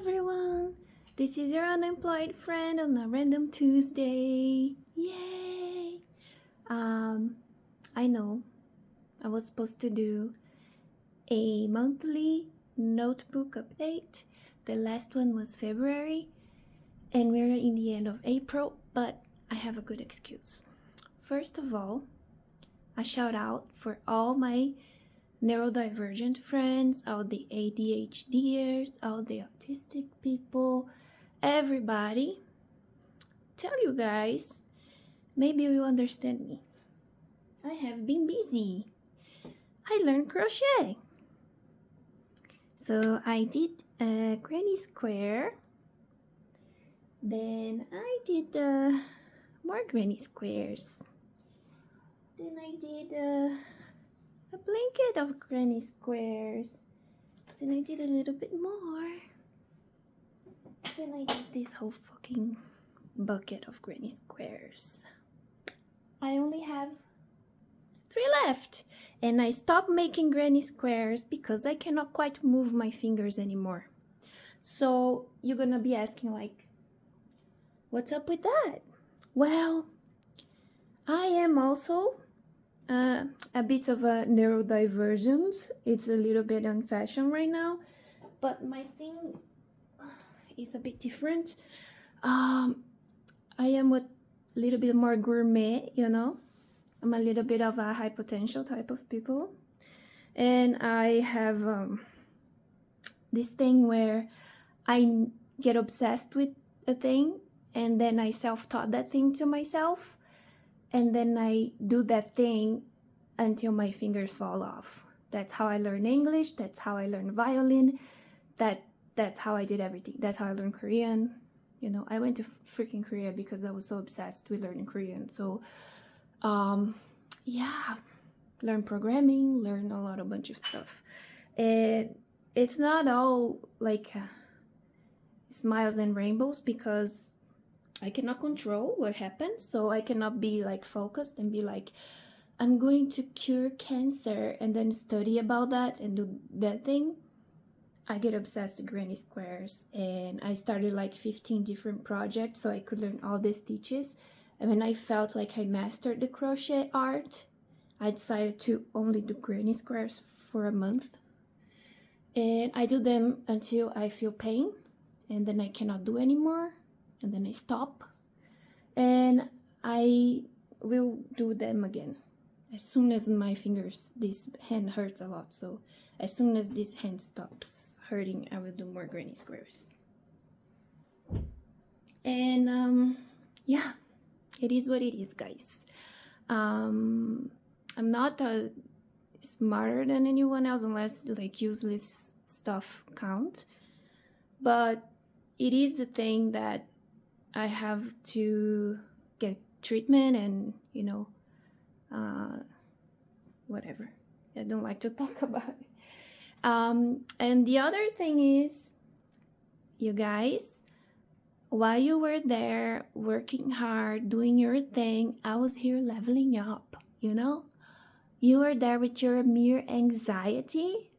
everyone! This is your unemployed friend on a random Tuesday. Yay! I know I was supposed to do a monthly notebook update. The last one was February, and we're in the end of April, but I have a good excuse. First of all, a shout out for all my neurodivergent friends, all the ADHDers, all the autistic people, everybody. Tell you guys, maybe you understand me. I have been busy. I learned crochet. So I did a granny square. Then I did more granny squares. Then I did a blanket of granny squares. Then I did a little bit more. Then I did this whole fucking bucket of granny squares. I only have 3 left. And I stopped making granny squares because I cannot quite move my fingers anymore. So you're gonna be asking like, what's up with that? Well, I am also a bit of a neurodivergent. It's a little bit on fashion right now, but my thing is a bit different. I am a little bit more gourmet, you know. I'm a little bit of a high potential type of people, and I have this thing where I get obsessed with a thing, and then I self-taught that thing to myself. And then I do that thing until my fingers fall off. That's how I learn English. That's how I learn violin. That's how I did everything. That's how I learned Korean. You know, I went to freaking Korea because I was so obsessed with learning Korean. So, yeah, learn programming, learn a bunch of stuff. And it's not all like smiles and rainbows because I cannot control what happens, so I cannot be like focused and be like, I'm going to cure cancer and then study about that and do that thing. I get obsessed with granny squares, and I started like 15 different projects so I could learn all the stitches. And when I felt like I mastered the crochet art, I decided to only do granny squares for a month. And I do them until I feel pain, and then I cannot do anymore. And then I stop, and I will do them again as soon as my fingers, this hand hurts a lot, so as soon as this hand stops hurting, I will do more granny squares. And yeah, it is what it is, guys. I'm not smarter than anyone else unless like useless stuff count, but it is the thing that I have to get treatment and, you know, whatever. I don't like to talk about it. And the other thing is, you guys, while you were there working hard, doing your thing, I was here leveling up, you know? You were there with your mere anxiety.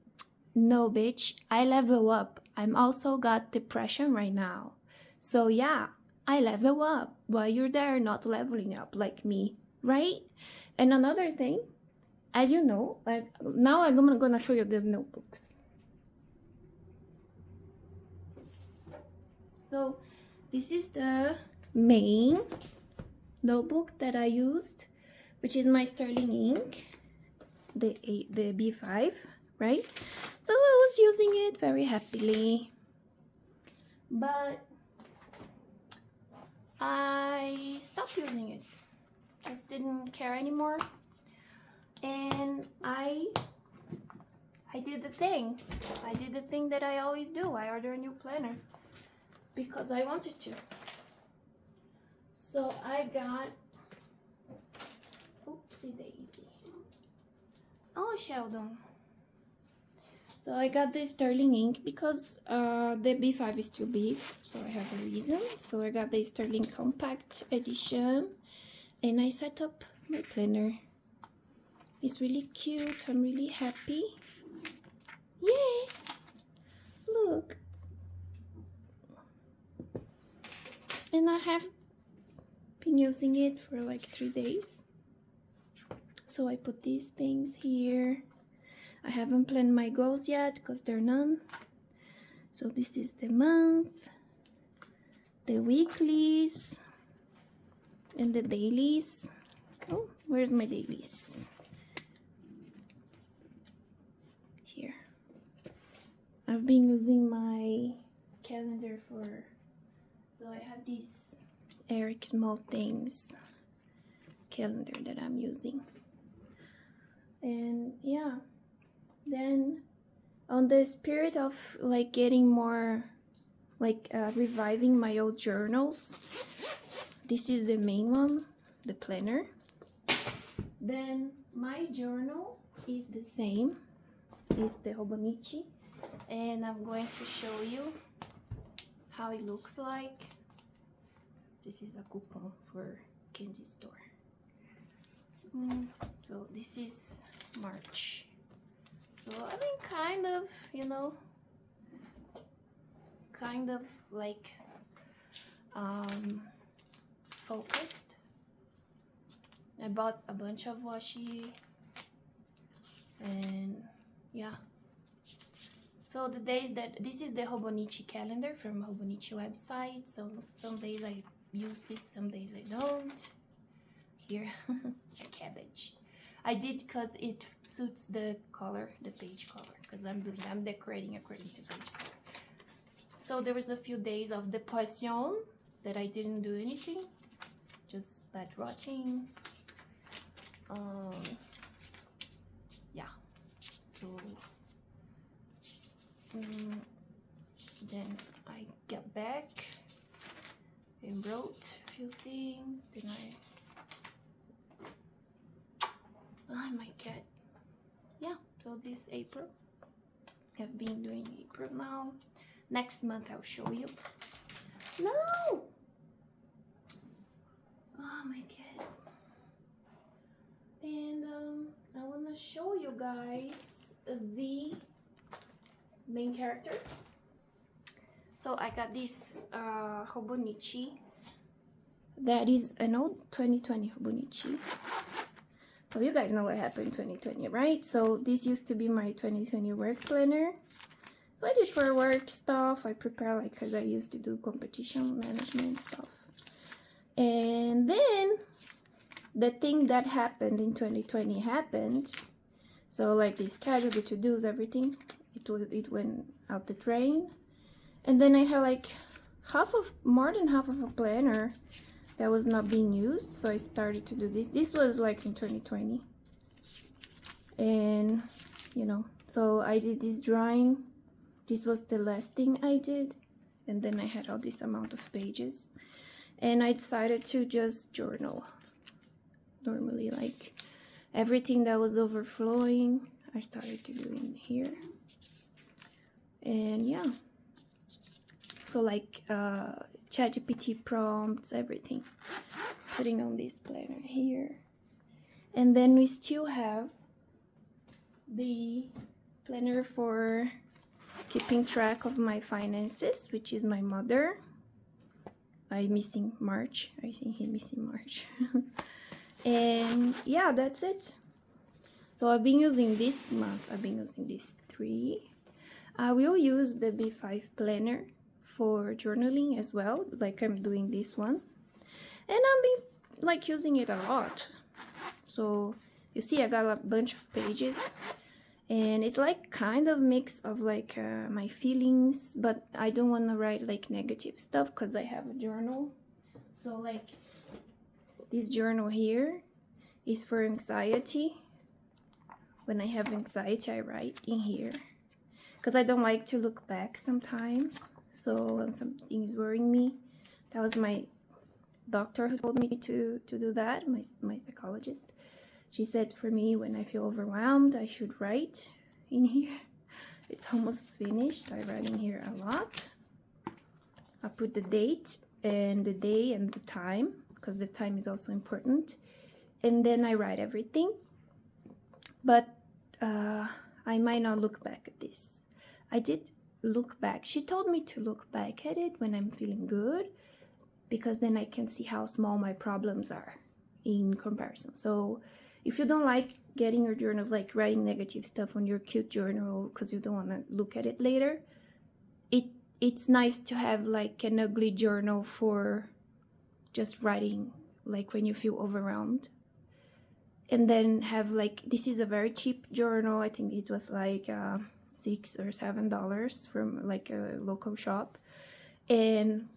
No, bitch, I level up. I'm also got depression right now. So yeah, I level up while you're there not leveling up like me, right? And another thing, as you know, like now I'm gonna show you the notebooks. So this is the main notebook that I used, which is my sterling ink, the B5, right? So I was using it very happily, but I stopped using it. Just didn't care anymore. And I did the thing. I did the thing that I always do. I ordered a new planner because I wanted to. So I got, oopsie daisy. Oh, Sheldon. So I got the sterling ink because the B5 is too big, so I have a reason. So I got the sterling compact edition, and I set up my planner. It's really cute. I'm really happy. Yay! Look. and I have been using it for like 3 days. So I put these things here. I haven't planned my goals yet because there are none. So this is the month, the weeklies, and the dailies. Oh, where's my dailies? Here. I've been using my calendar so I have this Eric Small Things calendar that I'm using. And yeah, then on the spirit of like getting more like reviving my old journals, this is the main one, the planner. Then my journal is the same, is the Hobonichi, and I'm going to show you how it looks like. This is a coupon for candy store. So this is March. So I've been kind of, you know, kind of like focused. I bought a bunch of washi, and yeah. So the days that this is the Hobonichi calendar from Hobonichi website. So some days I use this, some days I don't. Here, a cabbage. I did because it suits the color, the page color, because I'm decorating according to page color. So there was a few days of the Poisson that I didn't do anything, just bed rotting. Yeah. So then I got back and wrote a few things. Then my cat. Yeah, so this April. I've been doing April now. Next month I'll show you. No! Oh my cat. And I wanna show you guys the main character. So I got this Hobonichi. That is an old 2020 Hobonichi. So you guys know what happened in 2020, right? So this used to be my 2020 work planner. So I did for work stuff. I prepare like because I used to do competition management stuff. And then the thing that happened in 2020 happened. So like the schedule, the to-dos, everything, it went out the drain. And then I had like more than half of a planner that was not being used. So I started to do this. This was like in 2020. And you know, so I did this drawing. This was the last thing I did. And then I had all this amount of pages. And I decided to just journal. Normally, like everything that was overflowing, I started to do in here. And yeah. So like ChatGPT prompts, everything. Putting on this planner here. And then we still have the planner for keeping track of my finances, which is my mother. I'm missing March. I think he's missing March. And yeah, that's it. So I've been using this month. I've been using these 3. I will use the B5 planner for journaling as well, like I'm doing this one. And I've been like using it a lot. So you see I got a bunch of pages, and it's like kind of mix of like my feelings, but I don't want to write like negative stuff because I have a journal. So like this journal here is for anxiety. When I have anxiety, I write in here because I don't like to look back sometimes. So when something is worrying me, that was my doctor who told me to do that, my psychologist. She said for me, when I feel overwhelmed, I should write in here. It's almost finished. I write in here a lot. I put the date and the day and the time, because the time is also important. And then I write everything. But I might not look back at this. I did look back. She told me to look back at it when I'm feeling good. because then I can see how small my problems are in comparison. So if you don't like getting your journals, like writing negative stuff on your cute journal because you don't want to look at it later, it's nice to have like an ugly journal for just writing, like when you feel overwhelmed. And then have like, this is a very cheap journal. I think it was like $6 or $7 from like a local shop. And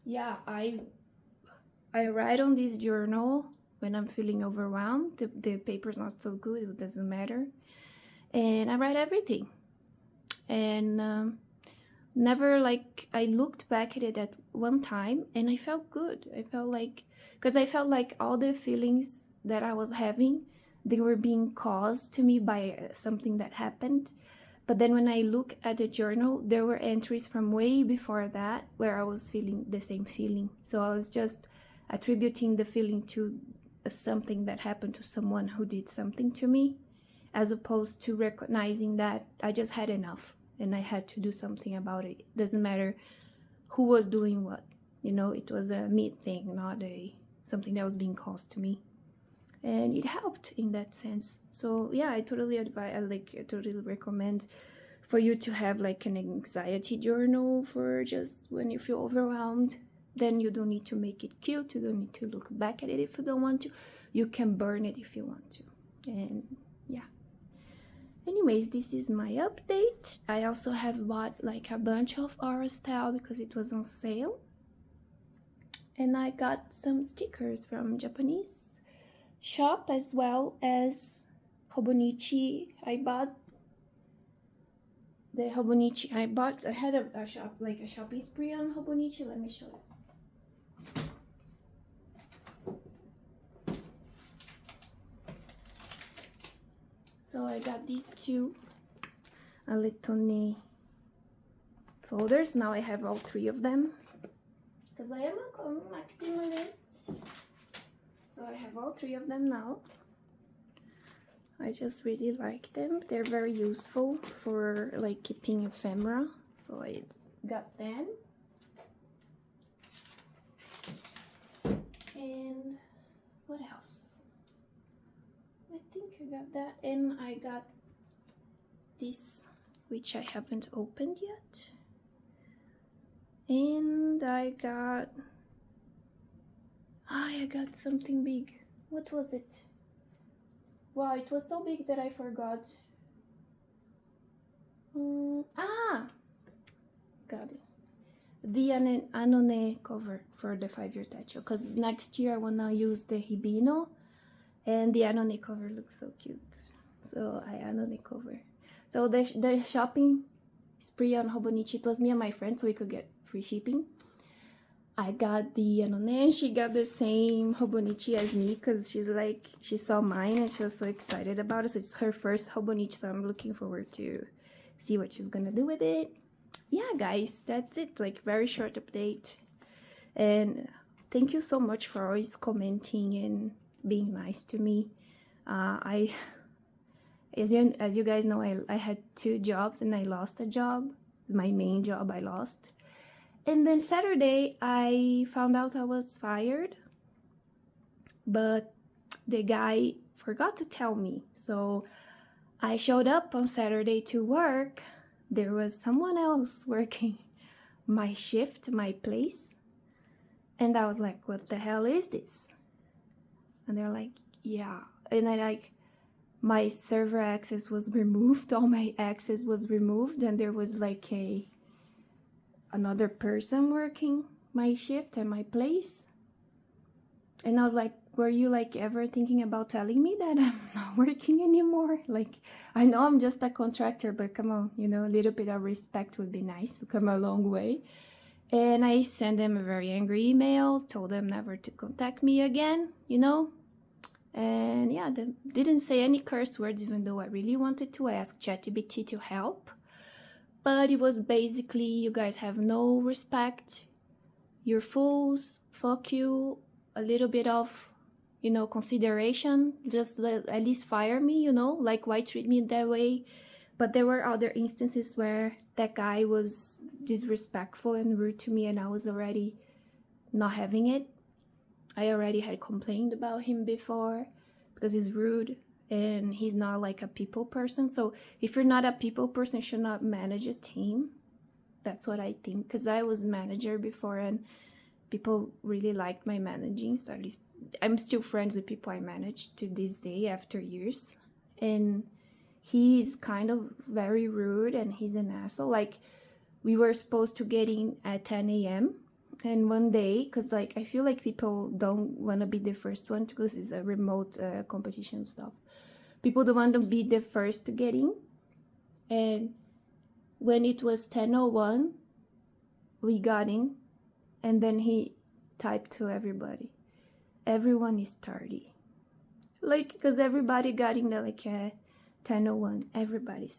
yeah, I write on this journal when I'm feeling overwhelmed. The paper's not so good, it doesn't matter. And I write everything. And never, like, I looked back at it at one time and I felt good. I felt like, because I felt like all the feelings that I was having, they were being caused to me by something that happened. But then when I look at the journal, there were entries from way before that where I was feeling the same feeling. So I was just attributing the feeling to something that happened to someone who did something to me, as opposed to recognizing that I just had enough and I had to do something about it. It doesn't matter who was doing what, you know, it was a me thing, not something that was being caused to me. And it helped in that sense. So yeah, I totally recommend for you to have like an anxiety journal for just when you feel overwhelmed. Then you don't need to make it cute, you don't need to look back at it if you don't want to. You can burn it if you want to. And yeah, anyways, this is my update. I also have bought like a bunch of Aura style because it was on sale, and I got some stickers from Japanese shop as well as Hobonichi. I bought the Hobonichi. I had a shop, like a shopping spree on Hobonichi. Let me show you. So I got these two Aletone folders. Now I have all three of them because I am a maximalist. So I have all three of them now. I just really like them. They're very useful for like keeping ephemera. So I got them. And what else? I think I got that. And I got this, which I haven't opened yet. And I got something big. What was it? Wow, it was so big that I forgot. Got it. The Anone cover for the 5-year tattoo. Because next year I want to use the Hibino. And the Anone cover looks so cute. So I Anone cover. So the shopping spree on Hobonichi, it was me and my friend, so we could get free shipping. I got the Anone, she got the same Hobonichi as me because she saw mine and she was so excited about it. So it's her first Hobonichi, so I'm looking forward to see what she's gonna do with it. Yeah, guys, that's it. Like, very short update. And thank you so much for always commenting and being nice to me. As you guys know, I had 2 jobs and I lost a job. My main job I lost. And then Saturday, I found out I was fired, but the guy forgot to tell me. So I showed up on Saturday to work. There was someone else working my shift, my place. And I was like, what the hell is this? And they're like, yeah. And my server access was removed. All my access was removed. And there was like another person working my shift at my place. And I was like, were you like ever thinking about telling me that I'm not working anymore? Like, I know I'm just a contractor, but come on, you know, a little bit of respect would be nice. We've come a long way. And I sent them a very angry email, told them never to contact me again, you know. And yeah, they didn't say any curse words, even though I really wanted to. I asked ChatGPT to help. But it was basically, you guys have no respect, you're fools, fuck you, a little bit of, you know, consideration, just at least fire me, you know, like, why treat me that way? But there were other instances where that guy was disrespectful and rude to me, and I was already not having it. I already had complained about him before because he's rude and he's not like a people person. So if you're not a people person, you should not manage a team. That's what I think, because I was manager before and people really liked my managing. So at least I'm still friends with people I managed to this day after years. And he's kind of very rude and he's an asshole. Like, we were supposed to get in at 10 a.m. And one day, because like I feel like people don't want to be the first one because it's a remote competition stuff. People don't want to be the first to get in. And when it was 10:01, we got in. And then he typed to everybody, everyone is tardy. Like, because everybody got in there like 10:01,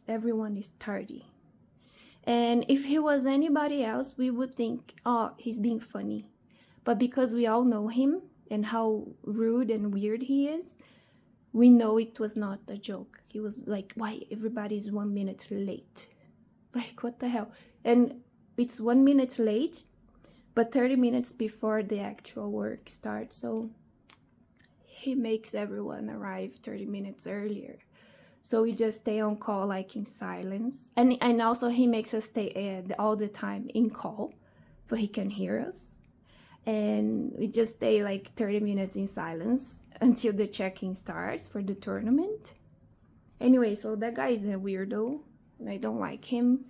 everyone is tardy. And if he was anybody else, we would think, oh, he's being funny. But because we all know him and how rude and weird he is, we know it was not a joke. He was like, why everybody's 1 minute late? Like, what the hell? And it's 1 minute late, but 30 minutes before the actual work starts. So he makes everyone arrive 30 minutes earlier. So we just stay on call, like in silence. And also he makes us stay all the time in call so he can hear us. And we just stay like 30 minutes in silence until the check-in starts for the tournament. Anyway, so that guy is a weirdo and I don't like him.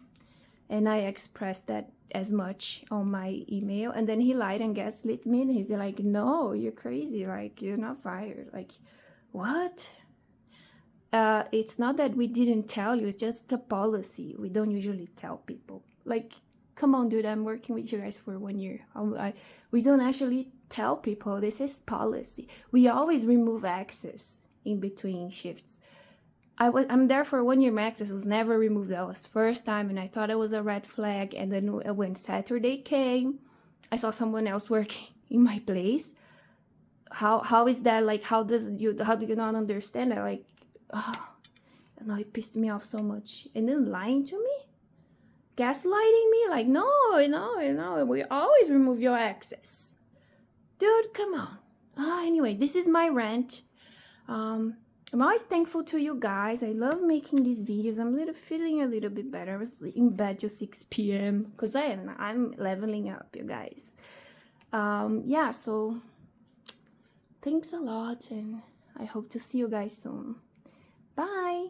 And I expressed that as much on my email. And then he lied and gaslit me. And he's like, no, you're crazy. Like, you're not fired. Like, what? It's not that we didn't tell you. It's just a policy. We don't usually tell people. Like, come on, dude. I'm working with you guys for 1 year. We don't actually tell people. This is policy. We always remove access in between shifts. I'm there for 1 year. My access was never removed. That was first time, and I thought it was a red flag. And then when Saturday came, I saw someone else working in my place. How is that? Like, how do you not understand that? Like, oh, no, it pissed me off so much. And then lying to me, gaslighting me. Like, no, we always remove your access, dude. Come on. Anyway, this is my rant. I'm always thankful to you guys. I love making these videos. I'm feeling a little bit better. I was in bed till 6 p.m. because I'm leveling up, you guys. Yeah, so thanks a lot, and I hope to see you guys soon. Bye.